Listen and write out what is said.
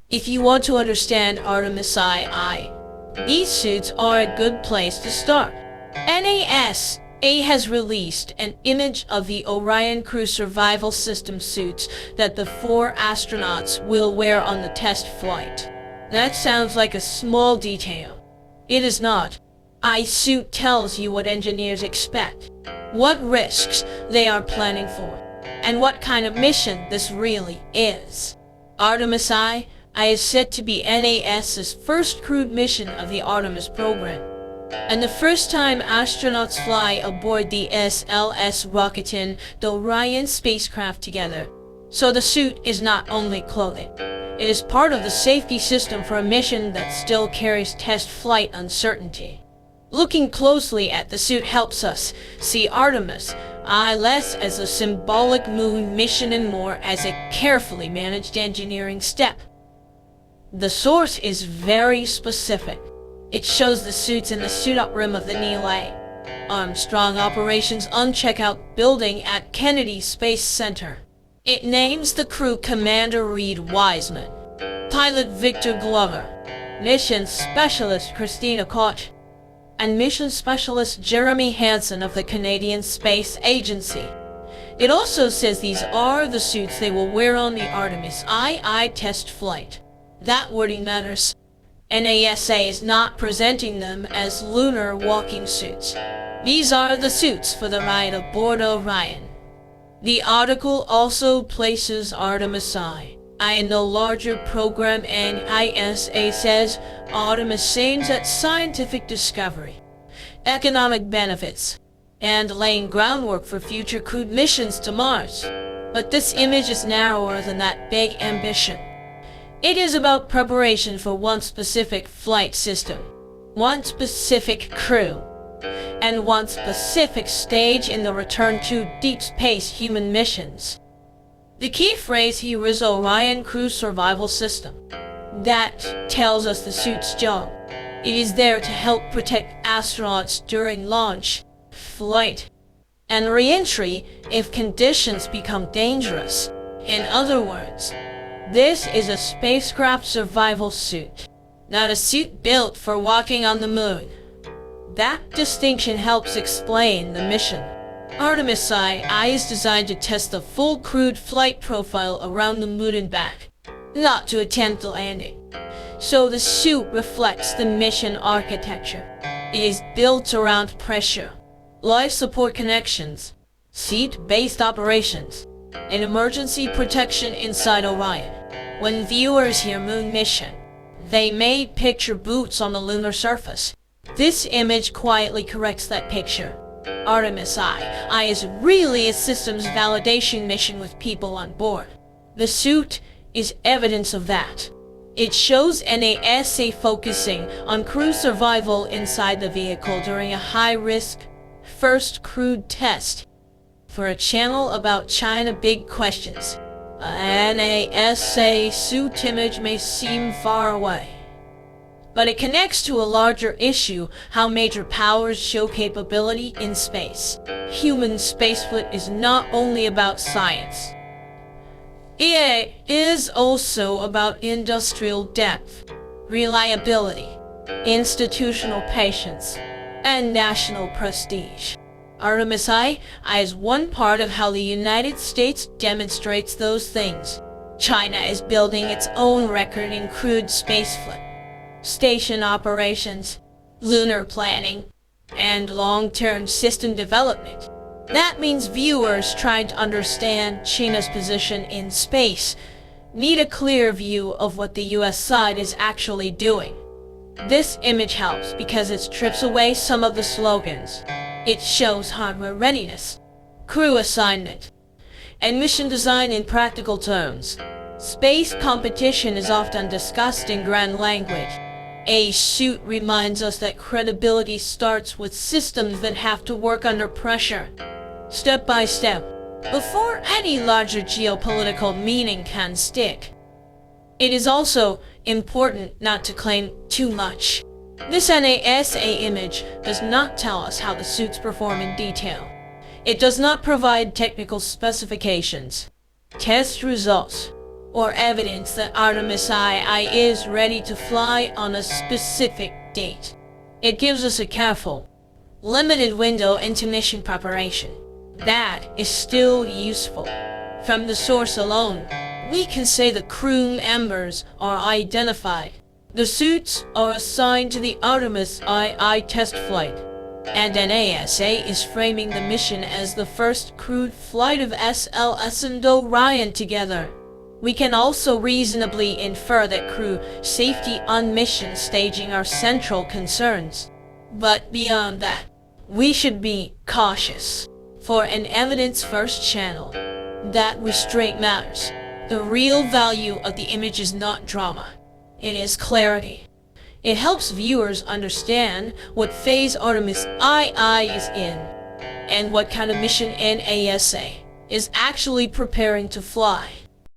If you want to understand Artemis II, these suits are a good place to start. NASA has released an image of the Orion Crew Survival System suits that the 4 astronauts will wear on the test flight. That sounds like a small detail. It is not. I suit tells you what engineers expect, what risks they are planning for, and what kind of mission this really is. Artemis II is set to be NASA's first crewed mission of the Artemis program, and the first time astronauts fly aboard the SLS rocketing the Orion spacecraft together. So the suit is not only clothing, it is part of the safety system for a mission that still carries test flight uncertainty. Looking closely at the suit helps us see Artemis less as a symbolic moon mission and more as a carefully managed engineering step. The source is very specific. It shows the suits in the suit-up rim of the Neely Armstrong Operations Uncheckout building at Kennedy Space Center. It names the crew Commander Reed Wiseman, Pilot Victor Glover, Mission Specialist Christina Koch, and Mission Specialist Jeremy Hansen of the Canadian Space Agency. It also says these are the suits they will wear on the Artemis II test flight. That wording matters. NASA is not presenting them as lunar walking suits. These are the suits for the ride aboard Orion. The article also places Artemis II in the larger program, and NASA says Artemis aims at scientific discovery, economic benefits, and laying groundwork for future crewed missions to Mars. But this image is narrower than that big ambition. It is about preparation for one specific flight system, one specific crew, and one specific stage in the return to deep space human missions. The key phrase here is Orion Crew Survival System. That tells us the suit's job. It is there to help protect astronauts during launch, flight, and re-entry if conditions become dangerous. In other words, this is a spacecraft survival suit, not a suit built for walking on the moon. That distinction helps explain the mission. Artemis II is designed to test the full crewed flight profile around the moon and back, not to attempt the landing. So the suit reflects the mission architecture. It is built around pressure, life support connections, seat-based operations, and emergency protection inside Orion. When viewers hear moon mission, they may picture boots on the lunar surface. This image quietly corrects that picture. Artemis II is really a systems validation mission with people on board. The suit is evidence of that. It shows NASA focusing on crew survival inside the vehicle during a high-risk, first crewed test. For a channel about China big questions, a NASA suit image may seem far away. But it connects to a larger issue: how major powers show capability in space. Human spaceflight is not only about science. It is also about industrial depth, reliability, institutional patience, and national prestige. Artemis II is one part of how the United States demonstrates those things. China is building its own record in crewed spaceflight, station operations, lunar planning, and long-term system development. That means viewers trying to understand China's position in space need a clear view of what the US side is actually doing. This image helps because it strips away some of the slogans. It shows hardware readiness, crew assignment, and mission design in practical terms. Space competition is often discussed in grand language. A suit reminds us that credibility starts with systems that have to work under pressure, step by step, before any larger geopolitical meaning can stick. It is also important not to claim too much. This NASA image does not tell us how the suits perform in detail. It does not provide technical specifications, test results, or evidence that Artemis II is ready to fly on a specific date. It gives us a careful, limited window into mission preparation. That is still useful. From the source alone, we can say the crew members are identified. The suits are assigned to the Artemis II test flight, and NASA is framing the mission as the first crewed flight of SLS and Orion together. We can also reasonably infer that crew safety on mission staging are central concerns. But beyond that, we should be cautious. For an evidence-first channel, that restraint matters. The real value of the image is not drama. It is clarity. It helps viewers understand what phase Artemis II is in, and what kind of mission NASA is actually preparing to fly.